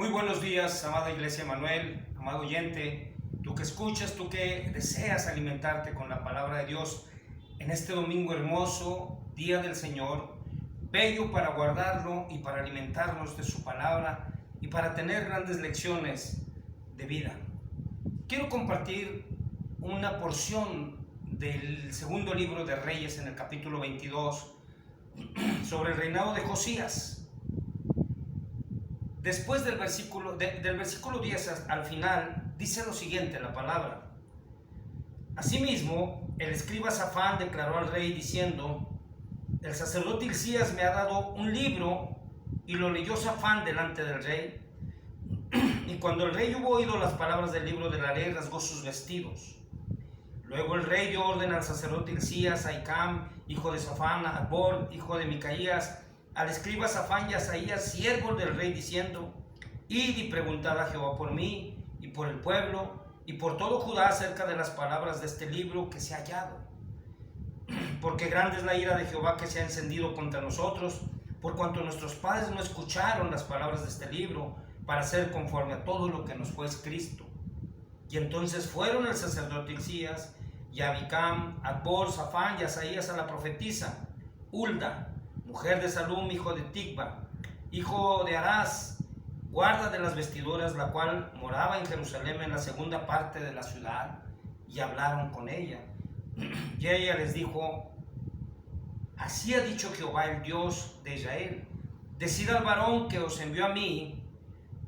Muy buenos días, amada Iglesia Emanuel, amado oyente, tú que escuchas, tú que deseas alimentarte con la palabra de Dios en este domingo hermoso, día del Señor, bello para guardarlo y para alimentarnos de su palabra y para tener grandes lecciones de vida. Quiero compartir una porción del segundo libro de Reyes en el capítulo 22 sobre el reinado de Josías. Después del versículo 10 al final, dice lo siguiente la palabra. Asimismo, el escriba Safán declaró al rey diciendo: el sacerdote Hilcías me ha dado un libro. Y lo leyó Safán delante del rey. Y cuando el rey hubo oído las palabras del libro de la ley, rasgó sus vestidos. Luego el rey dio orden al sacerdote Hilcías, a Ahicam, hijo de Safán, a Acbor, hijo de Micaías, al escriba Safán y a Asaías, siervos del rey, diciendo: id y preguntad a Jehová por mí y por el pueblo y por todo Judá acerca de las palabras de este libro que se ha hallado. Porque grande es la ira de Jehová que se ha encendido contra nosotros, por cuanto nuestros padres no escucharon las palabras de este libro, para hacer conforme a todo lo que nos fue escrito. Y entonces fueron el sacerdote Hilcías y a Ahicam, a Acbor, Safán y a Asaías a la profetisa Hulda, mujer de Salum, hijo de Ticba, hijo de Arás, guarda de las vestiduras, la cual moraba en Jerusalén en la segunda parte de la ciudad, y hablaron con ella. Y ella les dijo: así ha dicho Jehová, el Dios de Israel: decid al varón que os envió a mí,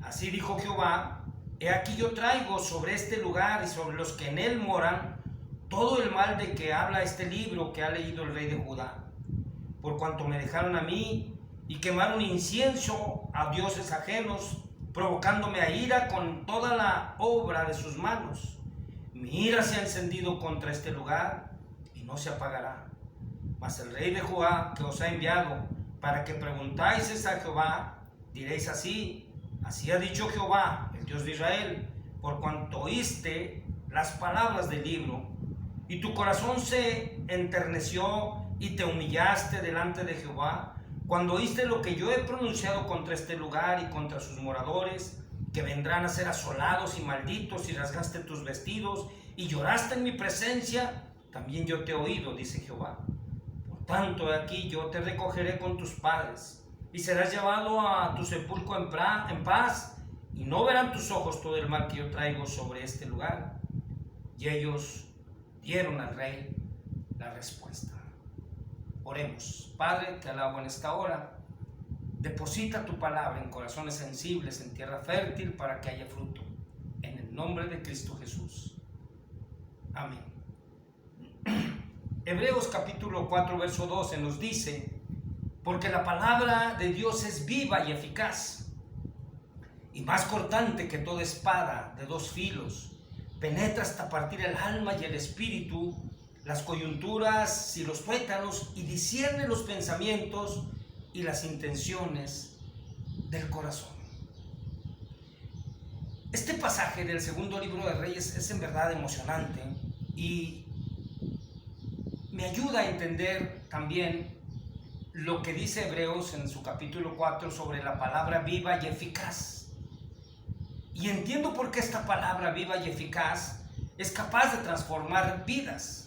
así dijo Jehová, he aquí yo traigo sobre este lugar y sobre los que en él moran todo el mal de que habla este libro que ha leído el rey de Judá, por cuanto me dejaron a mí y quemaron incienso a dioses ajenos, provocándome a ira con toda la obra de sus manos. Mi ira se ha encendido contra este lugar y no se apagará. Mas el rey de Judá, que os ha enviado para que preguntáis a Jehová, diréis así: así ha dicho Jehová, el Dios de Israel, por cuanto oíste las palabras del libro, y tu corazón se enterneció y te humillaste delante de Jehová, cuando oíste lo que yo he pronunciado contra este lugar y contra sus moradores, que vendrán a ser asolados y malditos, y rasgaste tus vestidos y lloraste en mi presencia, también yo te he oído, dice Jehová. Por tanto, aquí yo te recogeré con tus padres, y serás llevado a tu sepulcro en paz, y no verán tus ojos todo el mal que yo traigo sobre este lugar. Y ellos dieron al rey la respuesta. Oremos. Padre, te alabo en esta hora. Deposita tu palabra en corazones sensibles, en tierra fértil, para que haya fruto. En el nombre de Cristo Jesús. Amén. Hebreos capítulo 4, verso 12 nos dice: porque la palabra de Dios es viva y eficaz, y más cortante que toda espada de dos filos, penetra hasta partir el alma y el espíritu, las coyunturas y los tuétanos, y discierne los pensamientos y las intenciones del corazón. Este pasaje del segundo libro de Reyes es en verdad emocionante y me ayuda a entender también lo que dice Hebreos en su capítulo 4 sobre la palabra viva y eficaz. Y entiendo por qué esta palabra viva y eficaz es capaz de transformar vidas.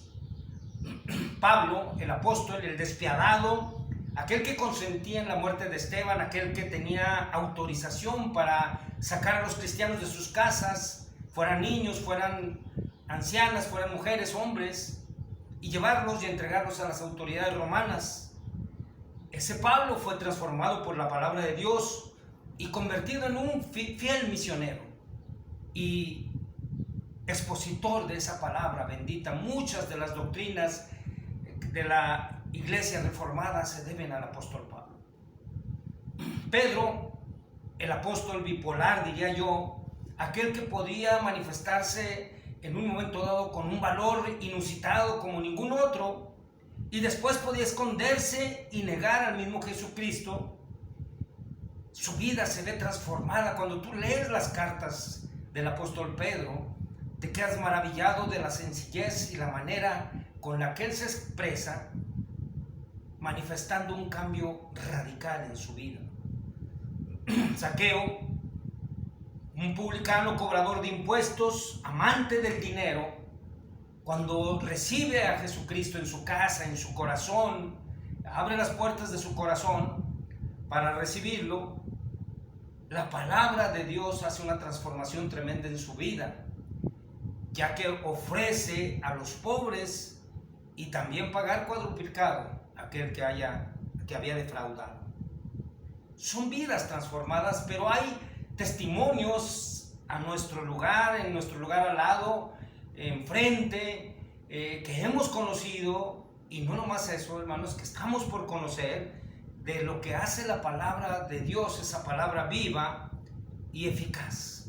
Pablo, el apóstol, el despiadado, aquel que consentía en la muerte de Esteban, aquel que tenía autorización para sacar a los cristianos de sus casas, fueran niños, fueran ancianas, fueran mujeres, hombres, y llevarlos y entregarlos a las autoridades romanas. Ese Pablo fue transformado por la palabra de Dios y convertido en un fiel misionero y expositor de esa palabra bendita. Muchas de las doctrinas de la iglesia reformada se deben al apóstol Pablo. Pedro, el apóstol bipolar, diría yo, aquel que podía manifestarse en un momento dado con un valor inusitado como ningún otro, y después podía esconderse y negar al mismo Jesucristo. Su vida se ve transformada. Cuando tú lees las cartas del apóstol Pedro, te quedas maravillado de la sencillez y la manera con la que él se expresa, manifestando un cambio radical en su vida. Zaqueo un publicano cobrador de impuestos, amante del dinero, cuando recibe a Jesucristo en su casa, en su corazón, abre las puertas de su corazón para recibirlo, la palabra de Dios hace una transformación tremenda en su vida, ya que ofrece a los pobres y también pagar cuadruplicado a aquel que había defraudado. Son vidas transformadas, pero hay testimonios en nuestro lugar al lado, enfrente, que hemos conocido, y no nomás eso, hermanos, que estamos por conocer de lo que hace la palabra de Dios, esa palabra viva y eficaz.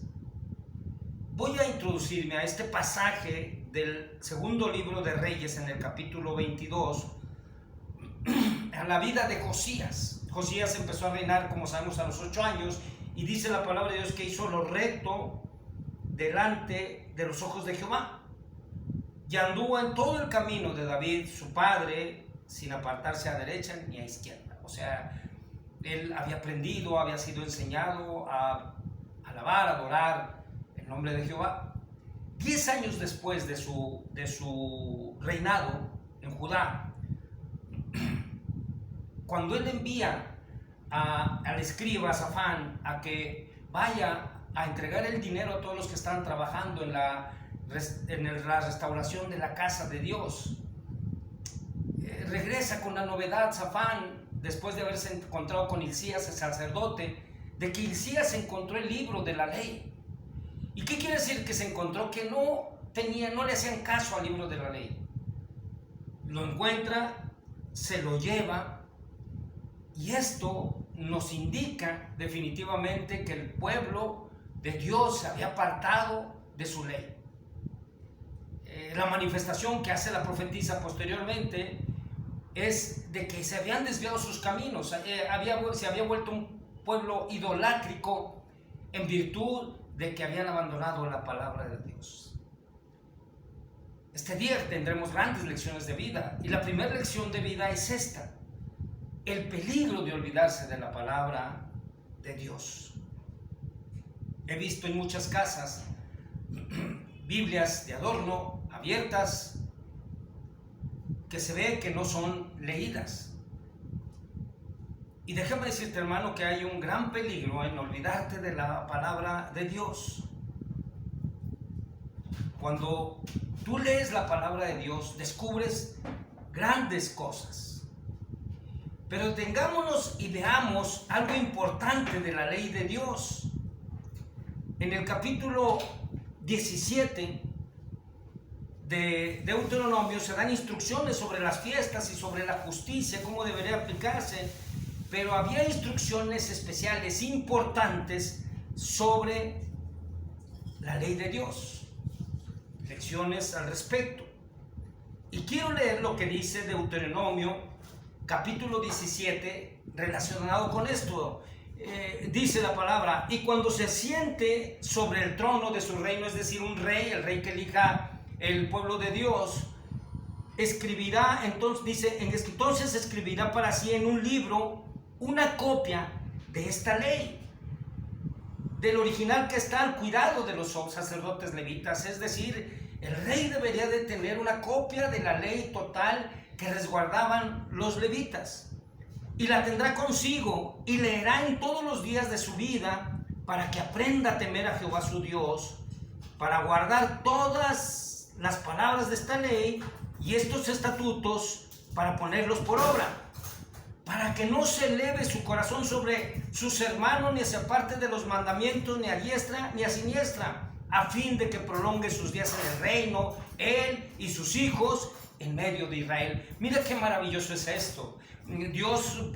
Voy a introducirme a este pasaje del segundo libro de Reyes, en el capítulo 22, a la vida de Josías. Josías empezó a reinar, como sabemos, a los 8 años, y dice la palabra de Dios que hizo lo recto delante de los ojos de Jehová, y anduvo en todo el camino de David, su padre, sin apartarse a derecha ni a izquierda. O sea, él había aprendido, había sido enseñado a alabar, a adorar el nombre de Jehová. 10 años después de su reinado en Judá, cuando él envía al escriba Safán a que vaya a entregar el dinero a todos los que estaban trabajando en la restauración de la casa de Dios, regresa con la novedad Safán, después de haberse encontrado con Hilcías el sacerdote, de que Hilcías encontró el libro de la ley. ¿Y qué quiere decir? Que se encontró que no le hacían caso al libro de la ley. Lo encuentra, se lo lleva, y esto nos indica definitivamente que el pueblo de Dios se había apartado de su ley. La manifestación que hace la profetisa posteriormente es de que se habían desviado sus caminos, se había vuelto un pueblo idolátrico en virtud de que habían abandonado la palabra de Dios. Este día tendremos grandes lecciones de vida, y la primera lección de vida es esta: el peligro de olvidarse de la palabra de Dios. He visto en muchas casas Biblias de adorno abiertas que se ve que no son leídas. Y déjame decirte, hermano, que hay un gran peligro en olvidarte de la palabra de Dios. Cuando tú lees la palabra de Dios, descubres grandes cosas. Pero detengámonos y veamos algo importante de la ley de Dios. En el capítulo 17 de Deuteronomio se dan instrucciones sobre las fiestas y sobre la justicia, cómo debería aplicarse, pero había instrucciones especiales, importantes, sobre la ley de Dios, lecciones al respecto. Y quiero leer lo que dice Deuteronomio, capítulo 17, relacionado con esto. Dice la palabra: y cuando se siente sobre el trono de su reino, es decir, un rey, el rey que elija el pueblo de Dios, escribirá, entonces dice, entonces escribirá para sí en un libro una copia de esta ley, del original que está al cuidado de los sacerdotes levitas. Es decir, el rey debería de tener una copia de la ley total que resguardaban los levitas, y la tendrá consigo y leerá en todos los días de su vida, para que aprenda a temer a Jehová su Dios, para guardar todas las palabras de esta ley y estos estatutos, para ponerlos por obra, para que no se eleve su corazón sobre sus hermanos, ni se aparte de los mandamientos, ni a diestra ni a siniestra, a fin de que prolongue sus días en el reino, él y sus hijos en medio de Israel. Mira qué maravilloso es esto. Dios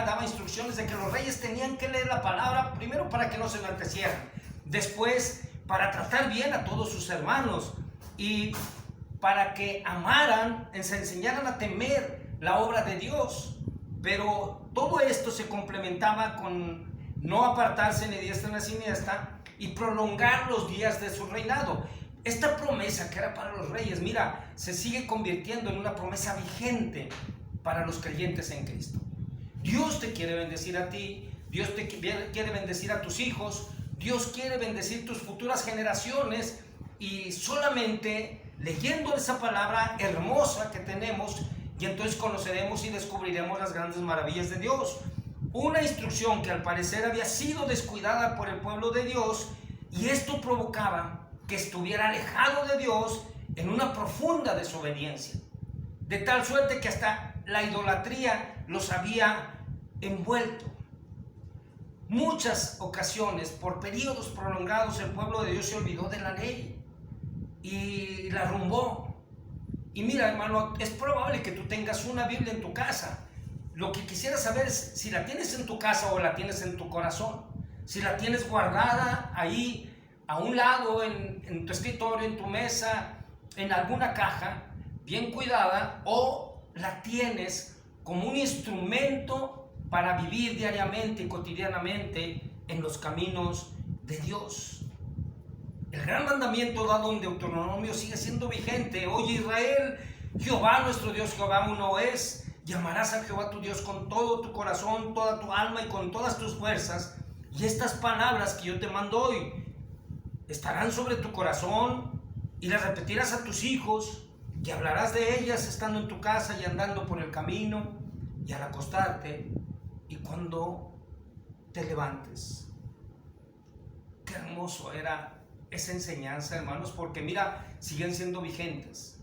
daba instrucciones de que los reyes tenían que leer la palabra, primero para que no se enaltecieran, después para tratar bien a todos sus hermanos, y para que amaran, se enseñaran a temer la obra de Dios. Pero todo esto se complementaba con no apartarse ni diestra ni siniestra y prolongar los días de su reinado. Esta promesa que era para los reyes, mira, se sigue convirtiendo en una promesa vigente para los creyentes en Cristo. Dios te quiere bendecir a ti, Dios te quiere bendecir a tus hijos, Dios quiere bendecir tus futuras generaciones y solamente leyendo esa palabra hermosa que tenemos, y entonces conoceremos y descubriremos las grandes maravillas de Dios. Una instrucción que al parecer había sido descuidada por el pueblo de Dios, y esto provocaba que estuviera alejado de Dios en una profunda desobediencia, de tal suerte que hasta la idolatría los había envuelto. Muchas ocasiones, por periodos prolongados, el pueblo de Dios se olvidó de la ley y la arrumbó. Y mira, hermano, es probable que tú tengas una Biblia en tu casa. Lo que quisiera saber es si la tienes en tu casa o la tienes en tu corazón. Si la tienes guardada ahí a un lado en tu escritorio, en tu mesa, en alguna caja bien cuidada, o la tienes como un instrumento para vivir diariamente y cotidianamente en los caminos de Dios. El gran mandamiento dado en Deuteronomio sigue siendo vigente. Oye Israel, Jehová nuestro Dios, Jehová uno es. Llamarás a Jehová tu Dios con todo tu corazón, toda tu alma y con todas tus fuerzas. Y estas palabras que yo te mando hoy estarán sobre tu corazón, y las repetirás a tus hijos, y hablarás de ellas estando en tu casa y andando por el camino, y al acostarte, y cuando te levantes. Qué hermoso era esa enseñanza, hermanos, porque mira, siguen siendo vigentes.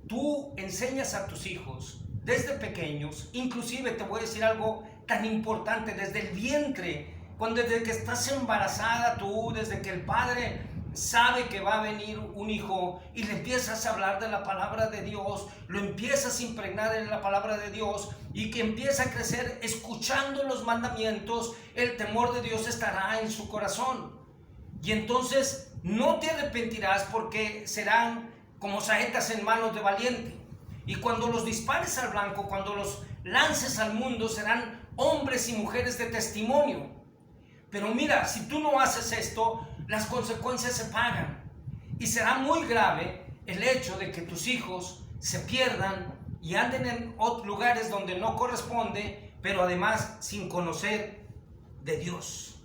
Tú enseñas a tus hijos desde pequeños, inclusive te voy a decir algo tan importante, desde el vientre, desde que estás embarazada tú, desde que el padre sabe que va a venir un hijo y le empiezas a hablar de la palabra de Dios, lo empiezas a impregnar en la palabra de Dios, y que empieza a crecer escuchando los mandamientos, el temor de Dios estará en su corazón. Y entonces no te arrepentirás, porque serán como saetas en manos de valiente. Y cuando los dispares al blanco, cuando los lances al mundo, serán hombres y mujeres de testimonio. Pero mira, si tú no haces esto, las consecuencias se pagan. Y será muy grave el hecho de que tus hijos se pierdan y anden en lugares donde no corresponde, pero además sin conocer de Dios.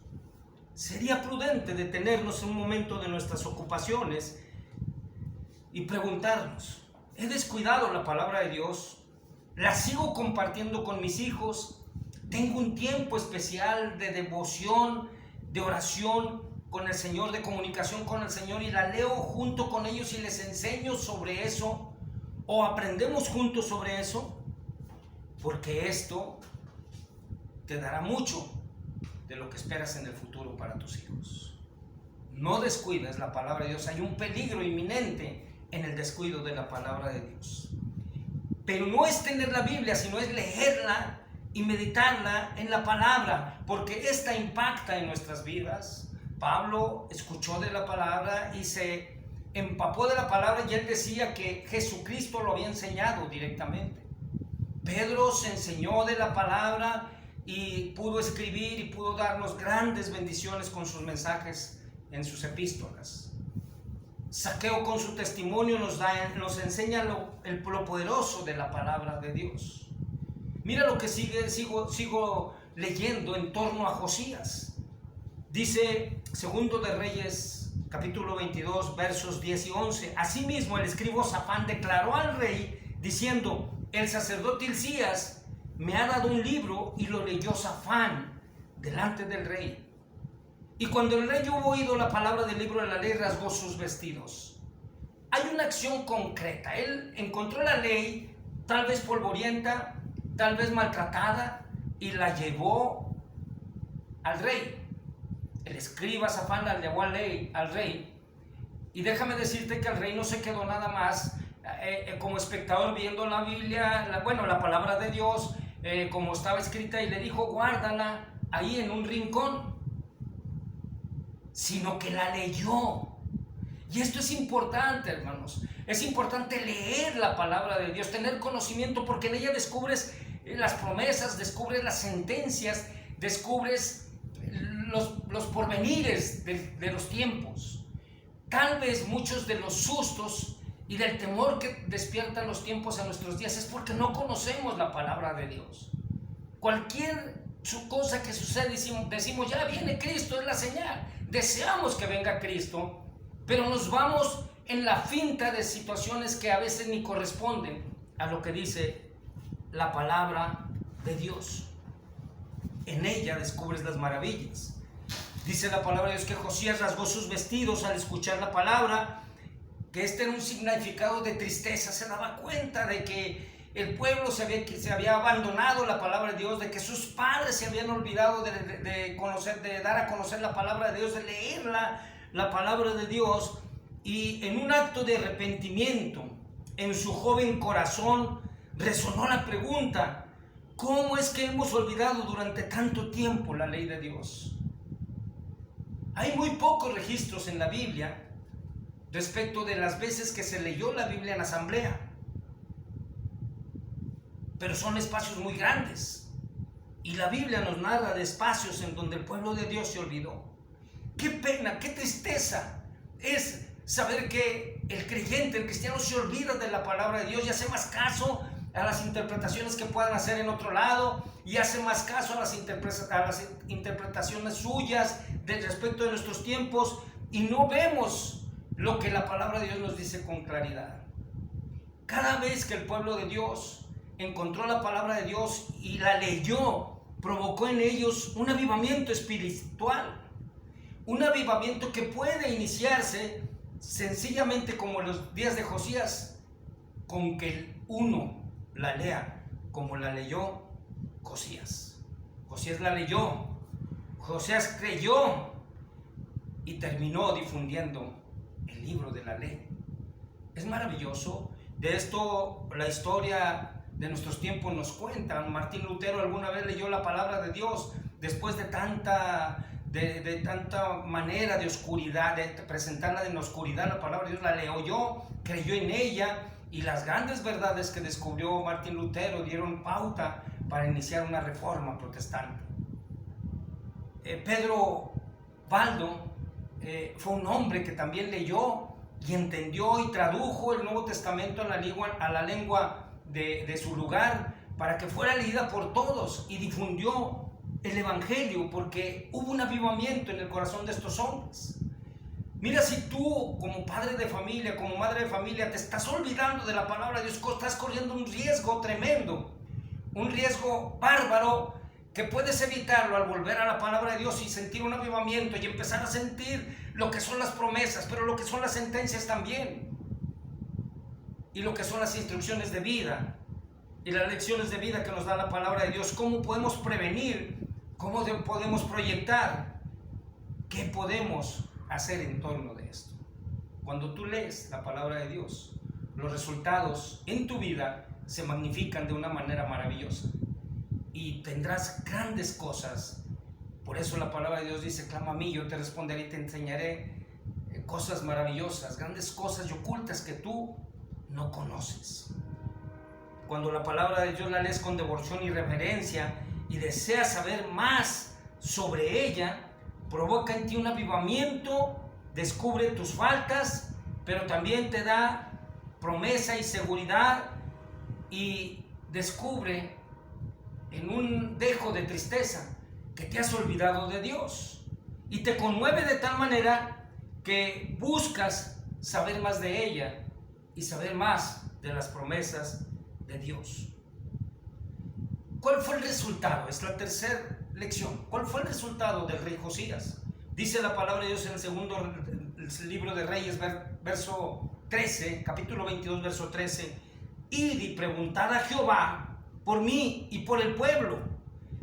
Sería prudente detenernos en un momento de nuestras ocupaciones y preguntarnos: ¿he descuidado la palabra de Dios? ¿La sigo compartiendo con mis hijos? ¿Tengo un tiempo especial de devoción, de oración con el Señor, de comunicación con el Señor, y la leo junto con ellos y les enseño sobre eso, o aprendemos juntos sobre eso? Porque esto te dará mucho de lo que esperas en el futuro para tus hijos. No descuides la palabra de Dios. Hay un peligro inminente en el descuido de la palabra de Dios. Pero no es tener la Biblia, sino es leerla y meditarla en la palabra, porque esta impacta en nuestras vidas. Pablo escuchó de la palabra y se empapó de la palabra, y él decía que Jesucristo lo había enseñado directamente. Pedro se enseñó de la palabra y pudo escribir y pudo darnos grandes bendiciones con sus mensajes en sus epístolas. Zaqueo con su testimonio nos enseña lo poderoso de la palabra de Dios. Mira lo que sigo leyendo en torno a Josías. Dice Segundo de Reyes, capítulo 22, versos 10 y 11. Asimismo, el escriba Safán declaró al rey, diciendo: el sacerdote Hilcías me ha dado un libro, y lo leyó Safán delante del rey. Y cuando el rey hubo oído la palabra del libro de la ley, rasgó sus vestidos. Hay una acción concreta. Él encontró la ley, tal vez polvorienta, tal vez maltratada, y la llevó al rey. El escriba Safán la llevó al rey. Y déjame decirte que el rey no se quedó nada más como espectador viendo la Biblia, la palabra de Dios, como estaba escrita, y le dijo: guárdala ahí en un rincón, sino que la leyó. Y esto es importante, hermanos. Es importante leer la palabra de Dios, tener conocimiento, porque en ella descubres las promesas, descubres las sentencias, descubres los porvenires de los tiempos. Tal vez muchos de los sustos y del temor que despiertan los tiempos en nuestros días es porque no conocemos la palabra de Dios. Cualquier cosa que sucede, decimos, ya viene Cristo, es la señal. Deseamos que venga Cristo, pero nos vamos en la finta de situaciones que a veces ni corresponden a lo que dice la palabra de Dios. En ella descubres las maravillas. Dice la palabra de Dios que Josías rasgó sus vestidos al escuchar la palabra, que este era un significado de tristeza. Se daba cuenta de que el pueblo se había abandonado la palabra de Dios, de que sus padres se habían olvidado de dar a conocer la palabra de Dios, de leer la palabra de Dios. Y en un acto de arrepentimiento en su joven corazón resonó la pregunta: ¿cómo es que hemos olvidado durante tanto tiempo la ley de Dios? Hay muy pocos registros en la Biblia respecto de las veces que se leyó la Biblia en asamblea, pero son espacios muy grandes, y la Biblia nos narra de espacios en donde el pueblo de Dios se olvidó. Qué pena, qué tristeza es saber que el creyente, el cristiano, se olvida de la palabra de Dios y hace más caso a las interpretaciones que puedan hacer en otro lado, y hace más caso a las interpretaciones suyas respecto de nuestros tiempos, y no vemos lo que la palabra de Dios nos dice con claridad. Cada vez que el pueblo de Dios encontró la palabra de Dios y la leyó, provocó en ellos un avivamiento espiritual, un avivamiento que puede iniciarse sencillamente como los días de Josías, con que uno la lea como la leyó Josías. Josías la leyó, Josías creyó y terminó difundiendo el libro de la ley. Es maravilloso. De esto la historia de nuestros tiempos nos cuenta. Martín Lutero alguna vez leyó la palabra de Dios después de tanta manera de oscuridad, de presentarla en la oscuridad. La palabra de Dios la leyó, creyó en ella, y las grandes verdades que descubrió Martín Lutero dieron pauta para iniciar una reforma protestante. Pedro Baldo fue un hombre que también leyó y entendió y tradujo el Nuevo Testamento a la lengua de su lugar, para que fuera leída por todos, y difundió el Evangelio, porque hubo un avivamiento en el corazón de estos hombres. Mira, si tú como padre de familia, como madre de familia, te estás olvidando de la palabra de Dios, estás corriendo un riesgo tremendo, un riesgo bárbaro, que puedes evitarlo al volver a la palabra de Dios y sentir un avivamiento y empezar a sentir lo que son las promesas, pero lo que son las sentencias también, y lo que son las instrucciones de vida y las lecciones de vida que nos da la palabra de Dios. ¿Cómo podemos prevenir? ¿Cómo podemos proyectar? ¿Qué podemos hacer en torno de esto? Cuando tú lees la palabra de Dios, los resultados en tu vida se magnifican de una manera maravillosa, y tendrás grandes cosas. Por eso la palabra de Dios dice: clama a mí, yo te responderé y te enseñaré cosas maravillosas, grandes cosas y ocultas que tú no conoces. Cuando la palabra de Dios la lees con devoción y reverencia y deseas saber más sobre ella, provoca en ti un avivamiento, descubre tus faltas, pero también te da promesa y seguridad, y descubre en un dejo de tristeza que te has olvidado de Dios, y te conmueve de tal manera que buscas saber más de ella y saber más de las promesas de Dios. ¿Cuál fue el resultado? Es la tercera lección. ¿Cuál fue el resultado del rey Josías? Dice la palabra de Dios en el segundo libro de Reyes, verso 13, capítulo 22, verso 13: id y preguntad a Jehová por mí y por el pueblo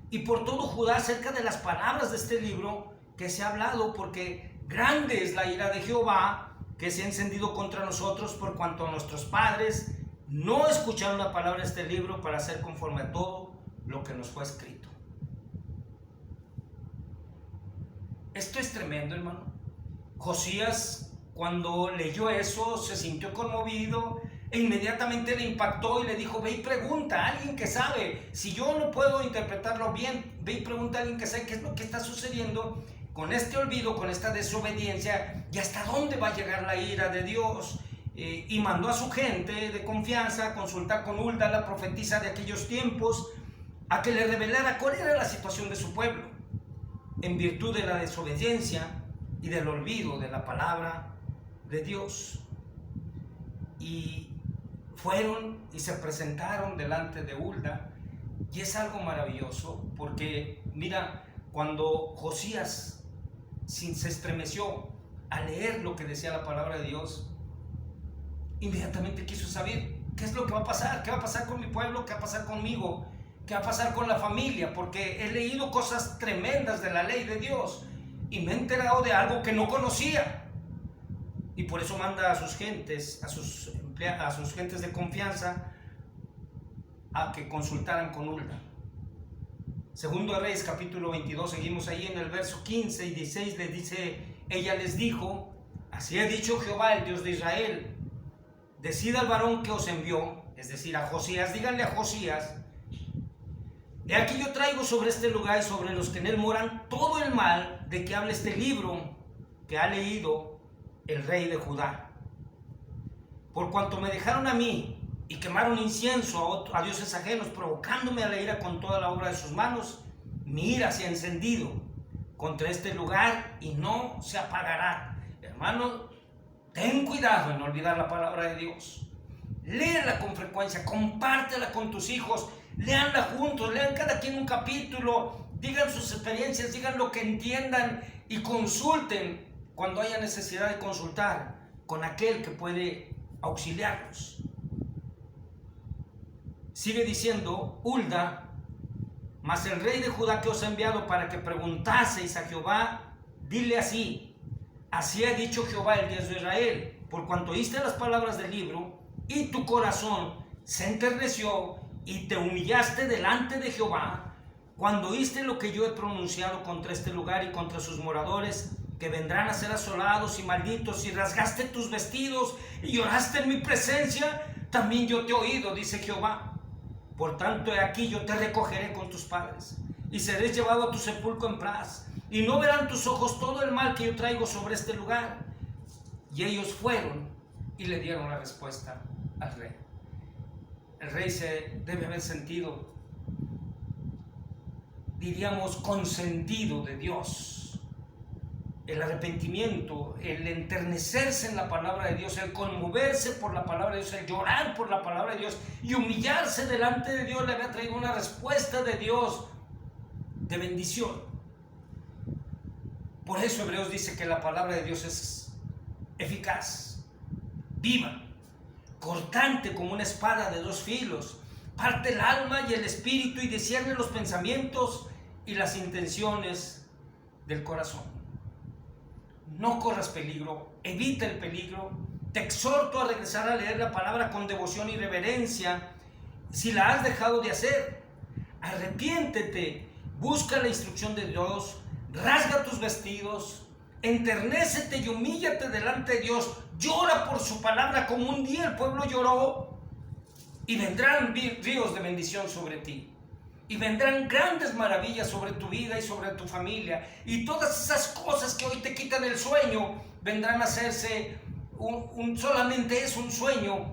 y por todo Judá acerca de las palabras de este libro que se ha hablado, porque grande es la ira de Jehová que se ha encendido contra nosotros, por cuanto nuestros padres no escucharon la palabra de este libro para hacer conforme a todo lo que nos fue escrito. Esto es tremendo, hermano. Josías, cuando leyó eso, se sintió conmovido e inmediatamente le impactó y le dijo: ve y pregunta a alguien que sabe. Si yo no puedo interpretarlo bien, ve y pregunta a alguien que sabe qué es lo que está sucediendo con este olvido, con esta desobediencia, y hasta dónde va a llegar la ira de Dios. Y mandó a su gente de confianza a consultar con Hulda, la profetisa de aquellos tiempos, a que le revelara cuál era la situación de su pueblo, en virtud de la desobediencia y del olvido de la palabra de Dios. Y fueron y se presentaron delante de Hulda, y es algo maravilloso, porque mira, cuando Josías se estremeció al leer lo que decía la palabra de Dios, inmediatamente quiso saber qué es lo que va a pasar, qué va a pasar con mi pueblo, qué va a pasar conmigo, qué va a pasar con la familia, porque he leído cosas tremendas de la ley de Dios y me he enterado de algo que no conocía. Y por eso manda a sus gentes, a sus gentes de confianza, a que consultaran con Hulda. Segundo de Reyes, capítulo 22, seguimos ahí en el verso 15 y 16, les dice, ella les dijo, así ha dicho Jehová, el Dios de Israel, decida al varón que os envió, es decir, a Josías, díganle a Josías, he aquí yo traigo sobre este lugar y sobre los que en él moran todo el mal de que habla este libro que ha leído el rey de Judá. Por cuanto me dejaron a mí y quemaron incienso a dioses ajenos, provocándome a la ira con toda la obra de sus manos, mi ira se ha encendido contra este lugar y no se apagará. Hermano, ten cuidado en no olvidar la palabra de Dios. Léela con frecuencia, compártela con tus hijos, léanla juntos, lean cada quien un capítulo, digan sus experiencias, digan lo que entiendan y consulten cuando haya necesidad de consultar con aquel que puede auxiliarlos. Sigue diciendo Hulda, mas el rey de Judá que os ha enviado para que preguntaseis a Jehová, dile así, así ha dicho Jehová, el Dios de Israel, por cuanto oíste las palabras del libro y tu corazón se enterneció y te humillaste delante de Jehová, cuando oíste lo que yo he pronunciado contra este lugar y contra sus moradores, que vendrán a ser asolados y malditos, y rasgaste tus vestidos y lloraste en mi presencia, también yo te he oído, dice Jehová. Por tanto, he aquí yo te recogeré con tus padres, y serás llevado a tu sepulcro en paz, y no verán tus ojos todo el mal que yo traigo sobre este lugar. Y ellos fueron y le dieron la respuesta al rey. El rey se debe haber sentido, diríamos, consentido de Dios. El arrepentimiento, el enternecerse en la palabra de Dios, el conmoverse por la palabra de Dios, el llorar por la palabra de Dios y humillarse delante de Dios, le había traído una respuesta de Dios de bendición. Por eso Hebreos dice que la palabra de Dios es eficaz, viva, cortante como una espada de dos filos, parte el alma y el espíritu y discierne los pensamientos y las intenciones del corazón. No corras peligro, evita el peligro. Te exhorto a regresar a leer la palabra con devoción y reverencia. Si la has dejado de hacer, arrepiéntete, busca la instrucción de Dios, rasga tus vestidos, enternécete y humíllate delante de Dios. Llora por su palabra como un día el pueblo lloró, y vendrán ríos de bendición sobre ti. Y vendrán grandes maravillas sobre tu vida y sobre tu familia. Y todas esas cosas que hoy te quitan el sueño vendrán a hacerse solamente es un sueño,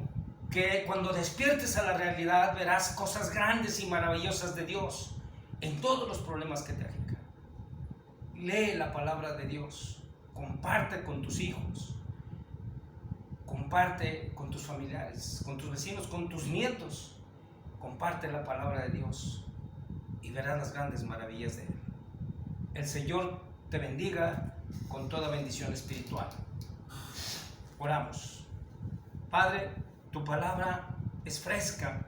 que cuando despiertes a la realidad verás cosas grandes y maravillosas de Dios en todos los problemas que te aquejan. Lee la palabra de Dios, comparte con tus hijos, comparte con tus familiares, con tus vecinos, con tus nietos. Comparte la palabra de Dios y verás las grandes maravillas de Él. El Señor te bendiga con toda bendición espiritual. Oramos. Padre, tu palabra es fresca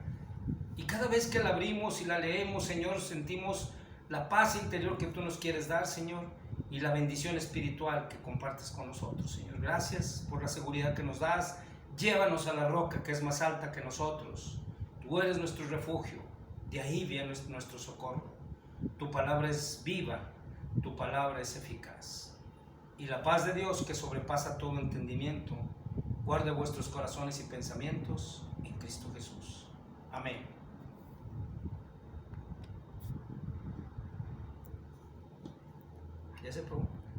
y cada vez que la abrimos y la leemos, Señor, sentimos la paz interior que tú nos quieres dar, Señor, y la bendición espiritual que compartes con nosotros, Señor. Gracias por la seguridad que nos das. Llévanos a la roca que es más alta que nosotros. Tú eres nuestro refugio. De ahí viene nuestro socorro. Tu palabra es viva, tu palabra es eficaz. Y la paz de Dios, que sobrepasa todo entendimiento, guarde vuestros corazones y pensamientos en Cristo Jesús. Amén. Ya se probó.